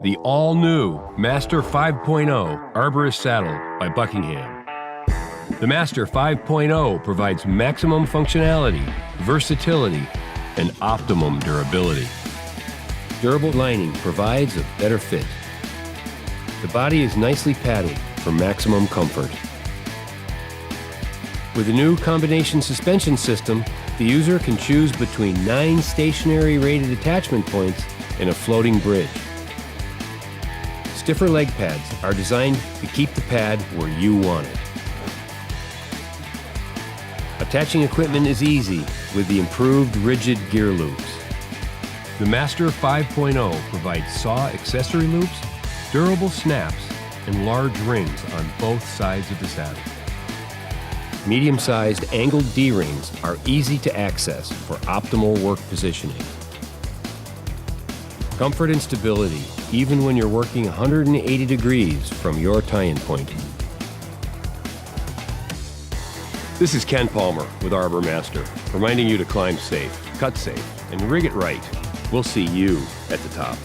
the all-new Master 5.0 Arborist Saddle by Buckingham. The Master 5.0 provides maximum functionality, versatility, and optimum durability. Durable lining provides a better fit. The body is nicely padded for maximum comfort. With a new combination suspension system, the user can choose between 9 stationary rated attachment points and a floating bridge. Stiffer leg pads are designed to keep the pad where you want it. Attaching equipment is easy with the improved rigid gear loops. The Master 5.0 provides saw accessory loops, durable snaps, and large rings on both sides of the saddle. Medium-sized angled D-rings are easy to access for optimal work positioning. Comfort and stability, even when you're working 180 degrees from your tie-in point. This is Ken Palmer with ArborMaster, reminding you to climb safe, cut safe, and rig it right. We'll see you at the top.